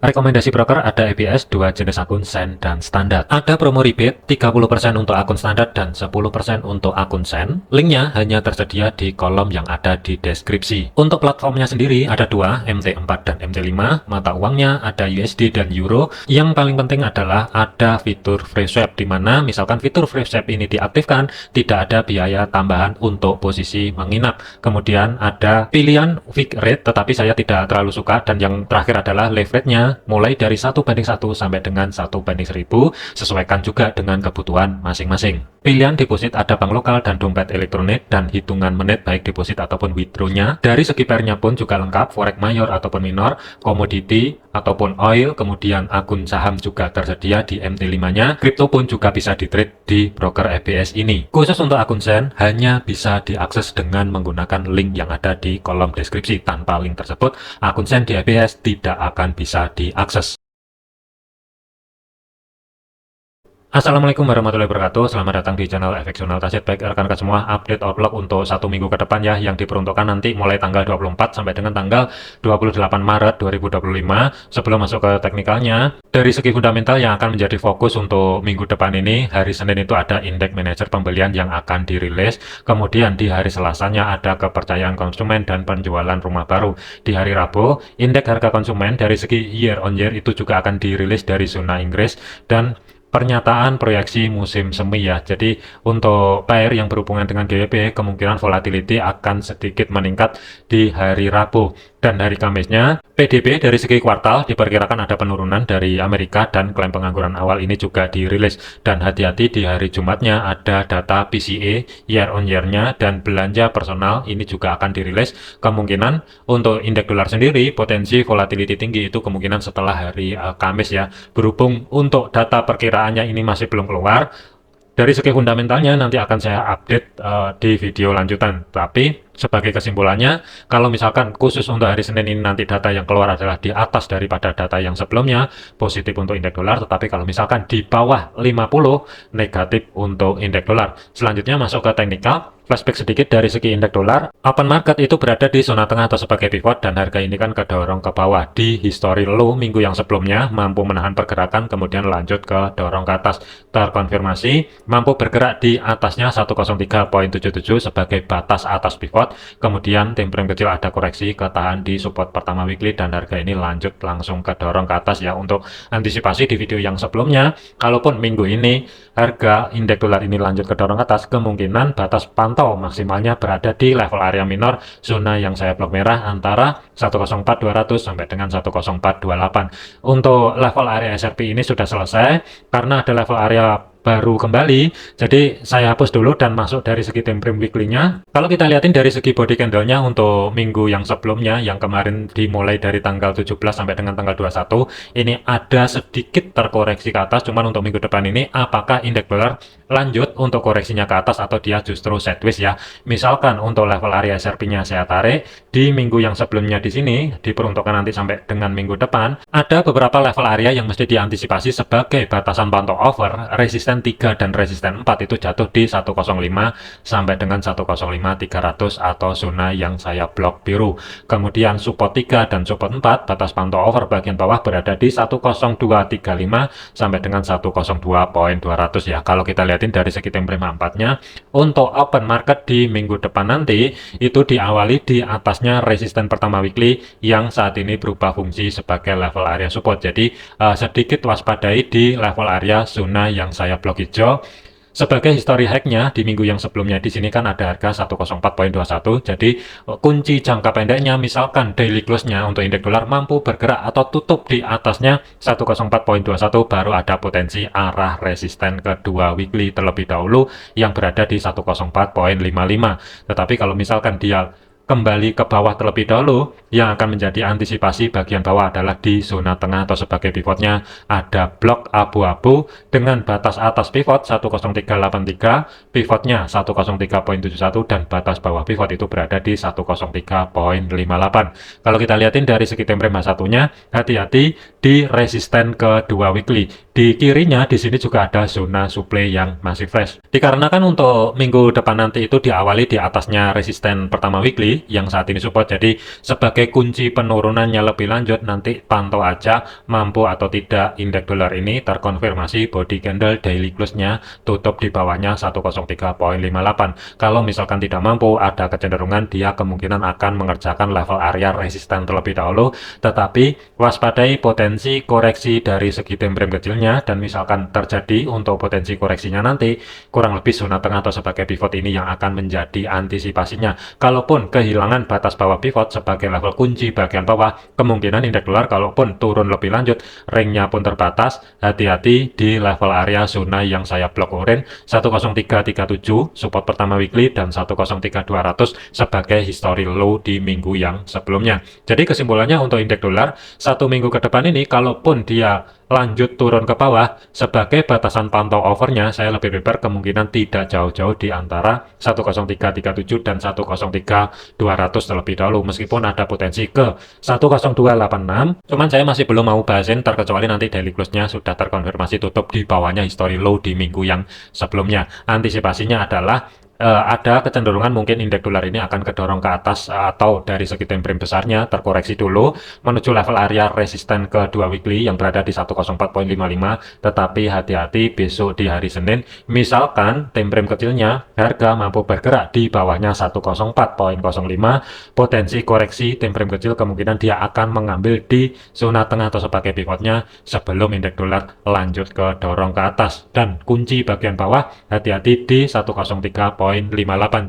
Rekomendasi broker ada ABS, dua jenis akun Sen dan standar. Ada promo rebate 30% untuk akun standar dan 10% untuk akun Sen. Linknya hanya tersedia di kolom yang ada di deskripsi. Untuk platformnya sendiri ada dua, MT4 dan MT5. Mata uangnya ada USD dan Euro. Yang paling penting adalah ada fitur free swap, di mana misalkan fitur free swap ini diaktifkan, tidak ada biaya tambahan untuk posisi menginap. Kemudian ada pilihan fixed rate, tetapi saya tidak terlalu suka. Dan yang terakhir adalah leverage-nya mulai dari 1:1 sampai dengan 1:1000, sesuaikan juga dengan kebutuhan masing-masing. Pilihan deposit ada bank lokal dan dompet elektronik, dan hitungan menit baik deposit ataupun withdraw-nya. Dari segi pair-nya pun juga lengkap, forex mayor ataupun minor, komoditi ataupun oil, kemudian akun saham juga tersedia di MT5-nya. Kripto pun juga bisa di-trade di broker ABS ini. Khusus untuk akun Sen, hanya bisa diakses dengan menggunakan link yang ada di kolom deskripsi. Tanpa link tersebut, akun Sen di ABS tidak akan bisa diakses. Assalamualaikum warahmatullahi wabarakatuh. Selamat datang di channel Efeksional Tasit. Baik rekan-rekan semua, update outlook untuk 1 minggu ke depan ya, yang diperuntukkan nanti mulai tanggal 24 sampai dengan tanggal 28 Maret 2025. Sebelum masuk ke teknikalnya, dari segi fundamental yang akan menjadi fokus untuk minggu depan ini, hari Senin itu ada indeks manajer pembelian yang akan dirilis. Kemudian di hari Selasanya ada kepercayaan konsumen dan penjualan rumah baru. Di hari Rabu, indeks harga konsumen dari segi year on year itu juga akan dirilis dari zona Inggris, dan pernyataan proyeksi musim semi ya. Jadi untuk pair yang berhubungan dengan GBP, kemungkinan volatility akan sedikit meningkat di hari Rabu. Dan hari Kamisnya, PDB dari segi kuartal diperkirakan ada penurunan dari Amerika, dan klaim pengangguran awal ini juga dirilis. Dan hati-hati di hari Jumatnya ada data PCE year on year-nya dan belanja personal ini juga akan dirilis. Kemungkinan untuk indeks dolar sendiri potensi volatility tinggi itu kemungkinan setelah hari Kamis ya. Berhubung untuk data perkiraannya ini masih belum keluar, dari segi fundamentalnya nanti akan saya update di video lanjutan. Tapi sebagai kesimpulannya, kalau misalkan khusus untuk hari Senin ini nanti data yang keluar adalah di atas daripada data yang sebelumnya, positif untuk indeks dolar. Tetapi kalau misalkan di bawah 50, negatif untuk indeks dolar. Selanjutnya masuk ke teknikal. Flashback sedikit dari segi indeks dolar. Open market itu berada di zona tengah atau sebagai pivot, dan harga ini kan kedorong ke bawah di history low minggu yang sebelumnya, mampu menahan pergerakan kemudian lanjut ke dorong ke atas. Terkonfirmasi mampu bergerak di atasnya 103.77 sebagai batas atas pivot. Kemudian time frame kecil ada koreksi ketahan di support pertama weekly, dan harga ini lanjut langsung ke dorong ke atas ya. Untuk antisipasi di video yang sebelumnya, kalaupun minggu ini harga indeks dolar ini lanjut ke dorong ke atas, kemungkinan batas pantau maksimalnya berada di level area minor, zona yang saya blok merah antara 104.200 sampai dengan 104.28. Untuk level area SRP ini sudah selesai karena ada level area baru kembali, jadi saya hapus dulu dan masuk dari segi time frame weekly-nya. Kalau kita lihatin dari segi body candle-nya untuk minggu yang sebelumnya, yang kemarin dimulai dari tanggal 17 sampai dengan tanggal 21, ini ada sedikit terkoreksi ke atas. Cuman untuk minggu depan ini, apakah indeks dolar lanjut untuk koreksinya ke atas atau dia justru sideways ya. Misalkan untuk level area SRP-nya saya tarik di minggu yang sebelumnya, di sini diperuntukkan nanti sampai dengan minggu depan, ada beberapa level area yang mesti diantisipasi sebagai batasan pantau over. Resisten 3 dan resisten 4 itu jatuh di 105 sampai dengan 105.300 atau zona yang saya blok biru. Kemudian support 3 dan support 4, batas pantau over bagian bawah berada di 10235 sampai dengan 102.200 ya. Kalau kita lihatin dari segi time frame 4-nya, untuk open market di minggu depan nanti itu diawali di atasnya resisten pertama weekly yang saat ini berubah fungsi sebagai level area support. Jadi sedikit waspadai di level area zona yang saya blok hijau. Sebagai history hack-nya di minggu yang sebelumnya, di sini kan ada harga 104.21. Jadi kunci jangka pendeknya, misalkan daily close-nya untuk indeks dolar mampu bergerak atau tutup di atasnya 104.21, baru ada potensi arah resisten kedua weekly terlebih dahulu yang berada di 104.55. Tetapi kalau misalkan dia kembali ke bawah terlebih dahulu, yang akan menjadi antisipasi bagian bawah adalah di zona tengah atau sebagai pivotnya ada blok abu-abu dengan batas atas pivot 10383, pivotnya 103.71, dan batas bawah pivot itu berada di 103.58. Kalau kita lihatin dari segi time frame satunya, hati-hati di resisten kedua weekly. Di kirinya di sini juga ada zona supply yang masih fresh. Dikarenakan untuk minggu depan nanti itu diawali di atasnya resisten pertama weekly, weekly yang saat ini support. Jadi sebagai kunci penurunannya lebih lanjut, nanti pantau aja mampu atau tidak indeks dolar ini terkonfirmasi body candle daily close-nya tutup di bawahnya 103.58. Kalau misalkan tidak mampu, ada kecenderungan dia kemungkinan akan mengerjakan level area resisten terlebih dahulu, tetapi waspadai potensi koreksi dari segi time frame kecilnya, dan misalkan terjadi untuk potensi koreksinya nanti kurang lebih zona tengah atau sebagai pivot ini yang akan menjadi antisipasinya. Kalaupun kehilangan batas bawah pivot sebagai level kunci bagian bawah, kemungkinan indeks dolar kalaupun turun lebih lanjut, ringnya pun terbatas. Hati-hati di level area zona yang saya blok oranye 10337 support pertama weekly dan 103.200 sebagai history low di minggu yang sebelumnya. Jadi kesimpulannya untuk indeks dolar satu minggu ke depan ini, kalaupun dia lanjut turun ke bawah sebagai batasan pantau overnya, saya lebih prefer kemungkinan tidak jauh-jauh di antara 10337 dan 103.200 terlebih dahulu, meskipun ada potensi ke 10286. Cuman saya masih belum mau bahasin terkecuali nanti daily close-nya sudah terkonfirmasi tutup di bawahnya history low di minggu yang sebelumnya. Antisipasinya adalah ada kecenderungan mungkin indeks dolar ini akan kedorong ke atas atau dari segi time frame besarnya terkoreksi dulu menuju level area resisten ke 2 weekly yang berada di 104.55. Tetapi hati-hati besok di hari Senin, misalkan time frame kecilnya harga mampu bergerak di bawahnya 104.05, potensi koreksi time frame kecil kemungkinan dia akan mengambil di zona tengah atau sebagai pivotnya sebelum indeks dolar lanjut ke dorong ke atas. Dan kunci bagian bawah hati-hati di 103.58.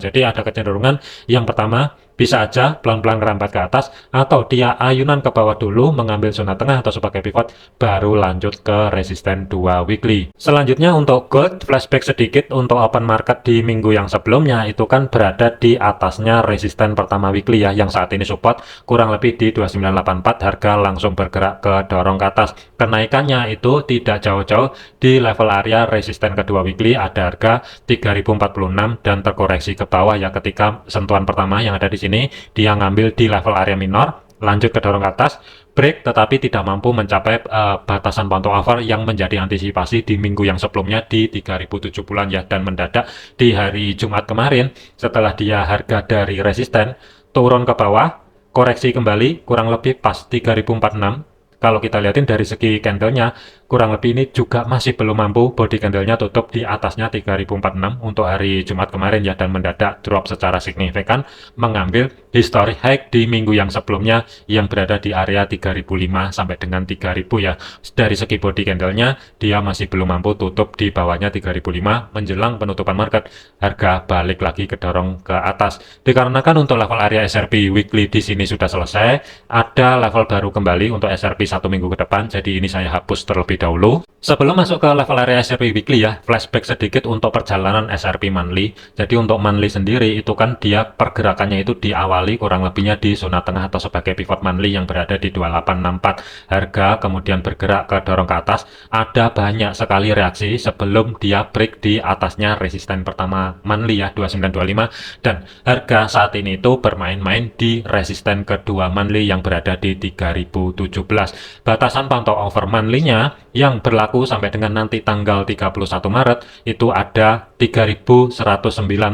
Jadi ada kecenderungan yang pertama bisa aja pelan-pelan merambat ke atas, atau dia ayunan ke bawah dulu mengambil zona tengah atau sebagai pivot baru lanjut ke resisten 2 weekly. Selanjutnya untuk gold, flashback sedikit untuk open market di minggu yang sebelumnya itu kan berada di atasnya resisten pertama weekly ya, yang saat ini support kurang lebih di 2984, harga langsung bergerak ke dorong ke atas. Kenaikannya itu tidak jauh-jauh di level area resisten kedua weekly, ada harga 3046 dan terkoreksi ke bawah ya, ketika sentuhan pertama yang ada di sini dia ngambil di level area minor, lanjut ke dorong ke atas, break tetapi tidak mampu mencapai batasan pantau over yang menjadi antisipasi di minggu yang sebelumnya di 3070-an ya, dan mendadak di hari Jumat kemarin setelah dia harga dari resisten turun ke bawah, koreksi kembali kurang lebih pas 3046. Kalau kita lihatin dari segi candlenya, kurang lebih ini juga masih belum mampu body candlenya tutup di atasnya 3046 untuk hari Jumat kemarin ya, dan mendadak drop secara signifikan mengambil historic high di minggu yang sebelumnya yang berada di area 3005 sampai dengan 3000 ya. Dari segi body candlenya dia masih belum mampu tutup di bawahnya 3005. Menjelang penutupan market harga balik lagi ke dorong ke atas. Dikarenakan untuk level area SRP weekly di sini sudah selesai, ada level baru kembali untuk SRP satu minggu ke depan, jadi ini saya hapus terlebih dahulu. Sebelum masuk ke level area SRP weekly ya, flashback sedikit untuk perjalanan SRP monthly. Jadi untuk monthly sendiri itu kan dia pergerakannya itu diawali kurang lebihnya di zona tengah atau sebagai pivot monthly yang berada di 2864. Harga kemudian bergerak ke dorong ke atas, ada banyak sekali reaksi sebelum dia break di atasnya resisten pertama monthly ya, 2925, dan harga saat ini itu bermain-main di resisten kedua monthly yang berada di 3017. Batasan pantau over monthly-nya yang berlaku sampai dengan nanti tanggal 31 Maret itu ada 3109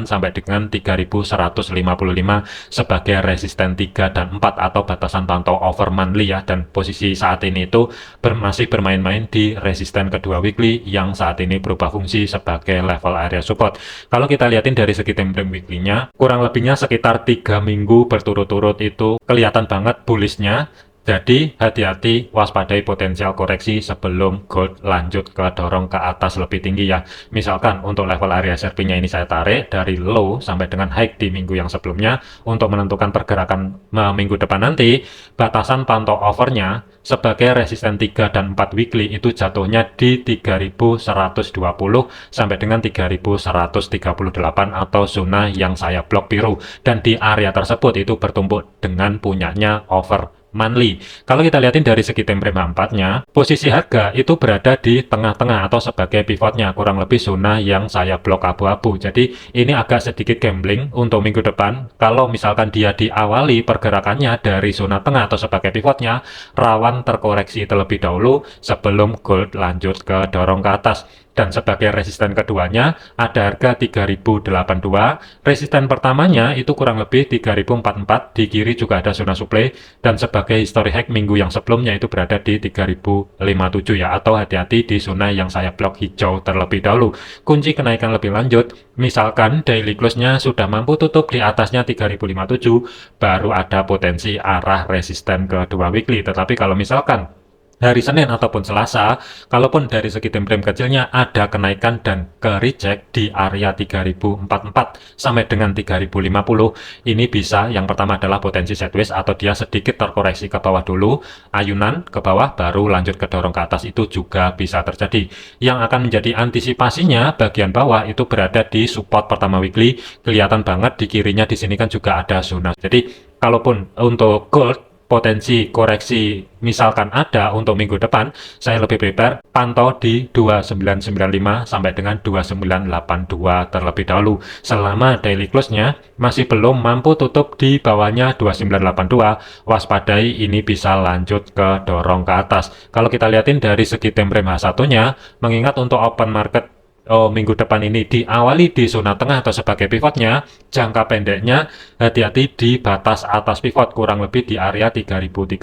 sampai dengan 3155 sebagai resisten 3 dan 4 atau batasan pantau over monthly ya, dan posisi saat ini itu masih bermain-main di resisten kedua weekly yang saat ini berubah fungsi sebagai level area support. Kalau kita lihatin dari segi time frame weekly-nya, kurang lebihnya sekitar 3 minggu berturut-turut itu kelihatan banget bullish-nya. Jadi hati-hati waspadai potensial koreksi sebelum gold lanjut ke dorong ke atas lebih tinggi ya. Misalkan untuk level area SRP-nya ini saya tarik dari low sampai dengan high di minggu yang sebelumnya. Untuk menentukan pergerakan minggu depan nanti, batasan pantau overnya sebagai resisten 3 dan 4 weekly itu jatuhnya di 3120 sampai dengan 3138 atau zona yang saya blok biru, dan di area tersebut itu bertumpuk dengan punyanya over monthly. Kalau kita lihatin dari segi time frame 4-nya, posisi harga itu berada di tengah-tengah atau sebagai pivotnya, kurang lebih zona yang saya blok abu-abu. Jadi ini agak sedikit gambling untuk minggu depan. Kalau misalkan dia diawali pergerakannya dari zona tengah atau sebagai pivotnya, rawan terkoreksi terlebih dahulu sebelum gold lanjut ke dorong ke atas. dan sebagai resisten keduanya ada harga 3082. Resisten pertamanya itu kurang lebih 3044, di kiri juga ada zona supply, dan sebagai history high minggu yang sebelumnya itu berada di 3057 ya, atau hati-hati di zona yang saya blok hijau terlebih dahulu. Kunci kenaikan lebih lanjut, misalkan daily close-nya sudah mampu tutup di atasnya 3057, baru ada potensi arah resisten kedua weekly. Tetapi kalau misalkan hari Senin ataupun Selasa, kalaupun dari segi time frame kecilnya ada kenaikan dan ke reject di area 3044 sampai dengan 3050, ini bisa, yang pertama adalah potensi sideways atau dia sedikit terkoreksi ke bawah dulu, ayunan ke bawah baru lanjut ke dorong ke atas, itu juga bisa terjadi. Yang akan menjadi antisipasinya, bagian bawah itu berada di support pertama weekly, kelihatan banget di kirinya di sini kan juga ada zona. Jadi kalaupun untuk gold potensi koreksi misalkan ada untuk minggu depan, saya lebih prepare pantau di 2995 sampai dengan 2982 terlebih dahulu. Selama daily close-nya masih belum mampu tutup di bawahnya 2982, waspadai, ini bisa lanjut ke dorong ke atas. Kalau kita lihatin dari segi time frame H1-nya, mengingat untuk open market minggu depan ini diawali di zona tengah atau sebagai pivotnya, jangka pendeknya hati-hati di batas atas pivot kurang lebih di area 3030.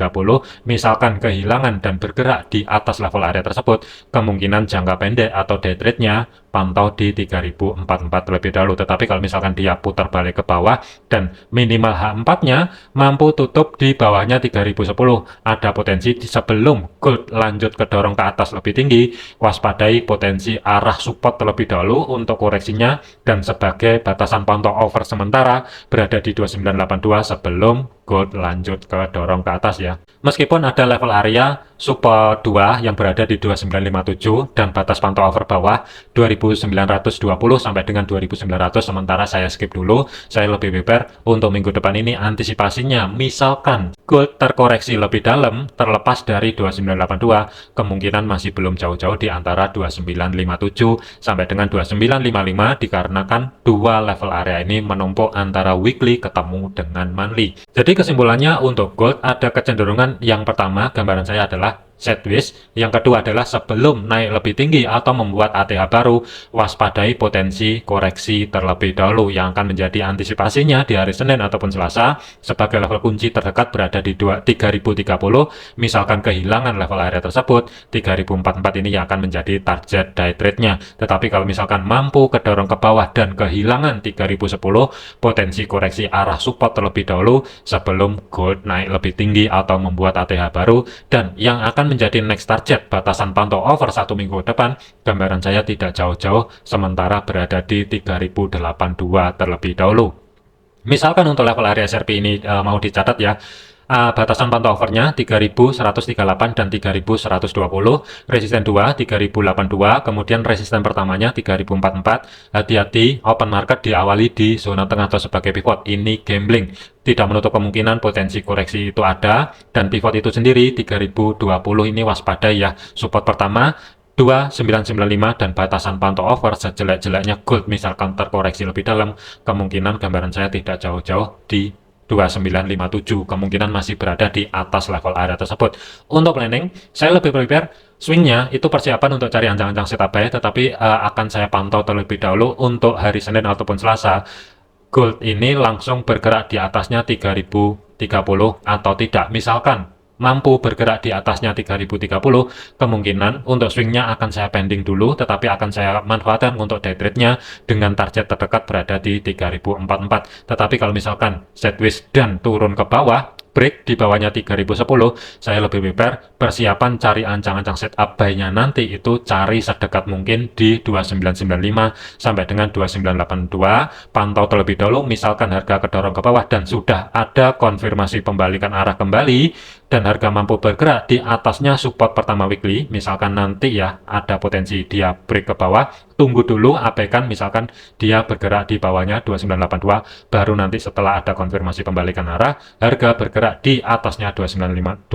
Misalkan kehilangan dan bergerak di atas level area tersebut, kemungkinan jangka pendek atau day trade-nya pantau di 3044 terlebih dahulu. Tetapi kalau misalkan dia putar balik ke bawah dan minimal H4-nya mampu tutup di bawahnya 3010, ada potensi sebelum gold lanjut ke dorong ke atas lebih tinggi, waspadai potensi arah support terlebih dahulu untuk koreksinya, dan sebagai batasan pantau over sementara berada di 2982 sebelum gold lanjut ke dorong ke atas ya. Meskipun ada level area support 2 yang berada di 2957 dan batas pantau over bawah 2920 sampai dengan 2900, sementara saya skip dulu. Saya lebih prepare untuk minggu depan ini antisipasinya, misalkan gold terkoreksi lebih dalam terlepas dari 2982, kemungkinan masih belum jauh-jauh di antara 2957 sampai dengan 2955, dikarenakan dua level area ini menumpuk antara weekly ketemu dengan monthly. Jadi kesimpulannya untuk gold ada kecenderungan, yang pertama gambaran saya adalah sideways, yang kedua adalah sebelum naik lebih tinggi atau membuat ATH baru, waspadai potensi koreksi terlebih dahulu. Yang akan menjadi antisipasinya di hari Senin ataupun Selasa, sebagai level kunci terdekat berada di 3030. Misalkan kehilangan level area tersebut, 3044 ini yang akan menjadi target day trade-nya. Tetapi kalau misalkan mampu kedorong ke bawah dan kehilangan 3010, potensi koreksi arah support terlebih dahulu sebelum gold naik lebih tinggi atau membuat ATH baru. Dan yang akan menjadi next target batasan pantau over satu minggu depan, gambaran saya tidak jauh-jauh, sementara berada di 3082 terlebih dahulu. Misalkan untuk level area SRP ini mau dicatat ya, batasan pantau overnya 3138 dan 3120, resisten 2 3082, kemudian resisten pertamanya 3044. Hati-hati, open market diawali di zona tengah atau sebagai pivot, ini gambling, tidak menutup kemungkinan potensi koreksi itu ada, dan pivot itu sendiri 3020 ini waspadai ya. Support pertama 2995 dan batasan pantau over sejelek-jeleknya gold misalkan terkoreksi lebih dalam, kemungkinan gambaran saya tidak jauh-jauh di 2957, kemungkinan masih berada di atas level area tersebut. Untuk planning, saya lebih prepare swingnya itu persiapan untuk cari ancang-ancang setup buy, tetapi akan saya pantau terlebih dahulu untuk hari Senin ataupun Selasa, gold ini langsung bergerak di atasnya 3030 atau tidak. Misalkan mampu bergerak di atasnya 3030, kemungkinan untuk swingnya akan saya pending dulu, tetapi akan saya manfaatkan untuk day trade-nya dengan target terdekat berada di 3044. Tetapi kalau misalkan sideways dan turun ke bawah, break di bawahnya 3010, saya lebih prepare persiapan cari ancang-ancang setup buy-nya nanti itu cari sedekat mungkin di 2995 sampai dengan 2982, pantau terlebih dahulu. Misalkan harga kedorong ke bawah dan sudah ada konfirmasi pembalikan arah kembali dan harga mampu bergerak di atasnya support pertama weekly, misalkan nanti ya ada potensi dia break ke bawah, tunggu dulu, abaikan misalkan dia bergerak di bawahnya 2982, baru nanti setelah ada konfirmasi pembalikan arah harga bergerak di atasnya 2995,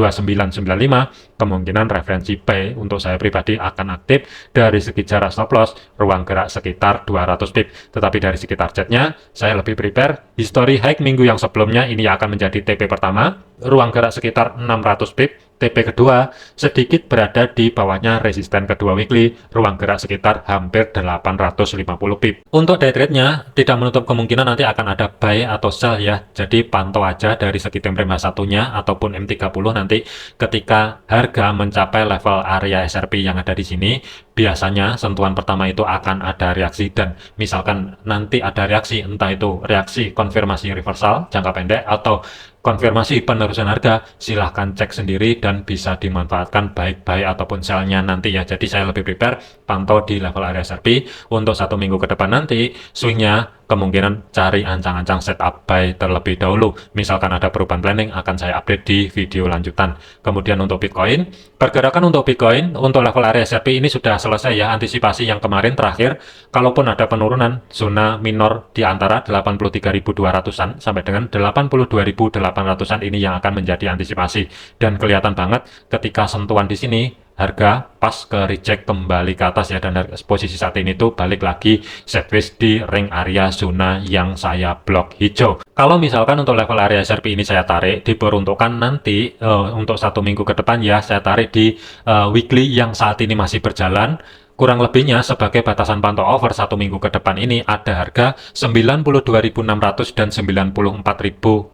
kemungkinan referensi buy untuk saya pribadi akan aktif. Dari segi jarak stop loss, ruang gerak sekitar 200 pip, tetapi dari segi targetnya saya lebih prepare history high minggu yang sebelumnya, ini akan menjadi TP pertama, ruang gerak sekitar 600 pip, TP kedua sedikit berada di bawahnya resisten kedua weekly, ruang gerak sekitar hampir 850 pip. Untuk day trade-nya tidak menutup kemungkinan nanti akan ada buy atau sell ya. Jadi pantau aja dari segi time frame H1-nya ataupun M30 nanti ketika harga mencapai level area SRP yang ada di sini, biasanya sentuhan pertama itu akan ada reaksi, dan misalkan nanti ada reaksi, entah itu reaksi konfirmasi reversal jangka pendek atau konfirmasi penerusan harga, silahkan cek sendiri dan bisa dimanfaatkan baik buy ataupun sell-nya nanti ya. Jadi saya lebih prepare pantau di level area SRP untuk 1 minggu ke depan nanti. Swingnya kemungkinan cari ancang-ancang setup buy terlebih dahulu. Misalkan ada perubahan planning akan saya update di video lanjutan. Kemudian untuk Bitcoin, pergerakan untuk Bitcoin untuk level area SRP ini sudah selesai ya. Antisipasi yang kemarin terakhir, kalaupun ada penurunan zona minor di antara 83.200-an sampai dengan 82.800-an ini yang akan menjadi antisipasi, dan kelihatan banget ketika sentuhan di sini harga pas ke reject kembali ke atas ya, dan posisi saat ini tuh balik lagi sideways di ring area zona yang saya blok hijau. Kalau misalkan untuk level area SRP ini saya tarik, diperuntukkan nanti untuk 1 minggu ke depan ya, saya tarik di weekly yang saat ini masih berjalan. Kurang lebihnya sebagai batasan pantau over 1 minggu ke depan ini ada harga 92.600 dan 94.200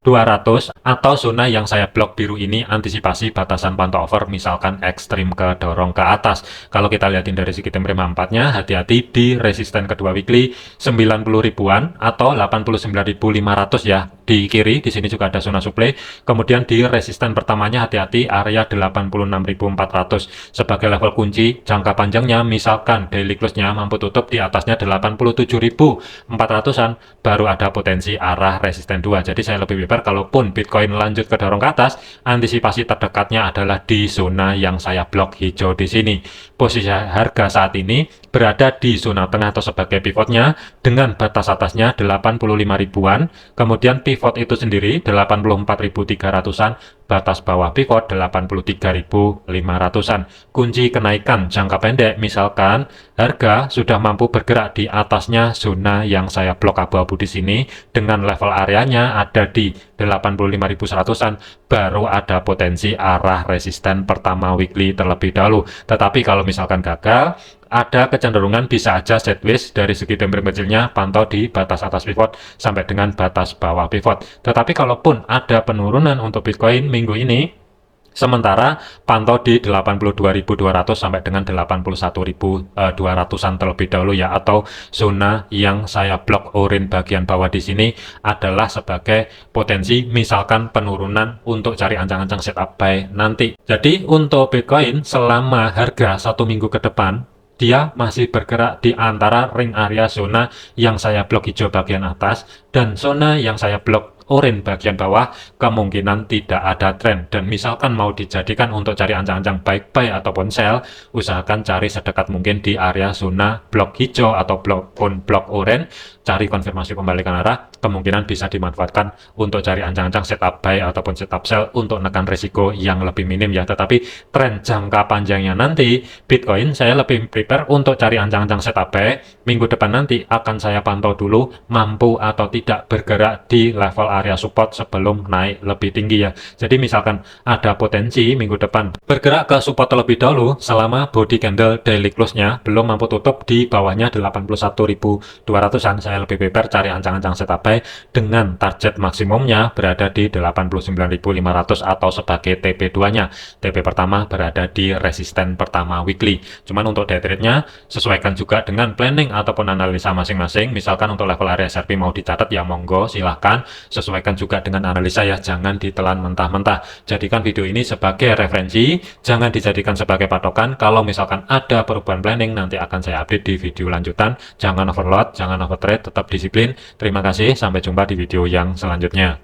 atau zona yang saya blok biru ini antisipasi batasan pantau over misalkan ekstrim ke dorong ke atas. Kalau kita lihatin dari segi time frame 4-nya, hati-hati di resisten kedua weekly 90 ribuan atau 89.500 ya. Di kiri di sini juga ada zona supply. Kemudian di resisten pertamanya hati-hati area 86.400 sebagai level kunci jangka panjangnya. Misalkan daily close-nya mampu tutup di atasnya 87.400-an, baru ada potensi arah resisten 2. Jadi saya lebih prepare kalaupun Bitcoin lanjut ke dorong ke atas, antisipasi terdekatnya adalah di zona yang saya blok hijau di sini. Posisi harga saat ini berada di zona tengah atau sebagai pivotnya dengan batas atasnya 85 ribuan, kemudian pivot itu sendiri 84.300-an, batas bawah pivot 83.500-an. Kunci kenaikan jangka pendek misalkan harga sudah mampu bergerak di atasnya zona yang saya blok abu-abu di sini dengan level areanya ada di 85.100-an, baru ada potensi arah resisten pertama weekly terlebih dahulu. Tetapi kalau misalkan gagal, ada kecenderungan bisa aja sideways dari segi time frame kecilnya, pantau di batas atas pivot sampai dengan batas bawah pivot. Tetapi kalaupun ada penurunan untuk Bitcoin minggu ini, sementara pantau di 82.200 sampai dengan 81.200-an terlebih dahulu ya, atau zona yang saya blok orange bagian bawah di sini adalah sebagai potensi misalkan penurunan untuk cari ancang-ancang setup buy nanti. Jadi untuk Bitcoin selama harga 1 minggu ke depan dia masih bergerak di antara ring area zona yang saya blok hijau bagian atas dan zona yang saya blok orange bagian bawah, kemungkinan tidak ada tren. Dan misalkan mau dijadikan untuk cari ancang-ancang baik buy ataupun sell, usahakan cari sedekat mungkin di area zona blok hijau atau blok orange, cari konfirmasi pembalikan arah, kemungkinan bisa dimanfaatkan untuk cari ancang-ancang setup buy ataupun setup sell untuk menekan risiko yang lebih minim ya. Tetapi tren jangka panjangnya nanti Bitcoin saya lebih prepare untuk cari ancang-ancang setup buy. Minggu depan nanti akan saya pantau dulu mampu atau tidak bergerak di level area support sebelum naik lebih tinggi ya. Jadi misalkan ada potensi minggu depan bergerak ke support terlebih dahulu selama body candle daily close-nya belum mampu tutup di bawahnya 81.200-an, saya lebih prepare cari ancang-ancang setup buy dengan target maksimumnya berada di 89.500 atau sebagai TP2-nya. TP pertama berada di resisten pertama weekly. Cuman untuk day trade-nya sesuaikan juga dengan planning ataupun analisa masing-masing. Misalkan untuk level area SRP mau dicatat ya monggo silahkan, sesuaikan juga dengan analisa ya, jangan ditelan mentah-mentah. Jadikan video ini sebagai referensi, jangan dijadikan sebagai patokan. Kalau misalkan ada perubahan planning nanti akan saya update di video lanjutan. Jangan overload, jangan overtrade, tetap disiplin. Terima kasih, sampai jumpa di video yang selanjutnya.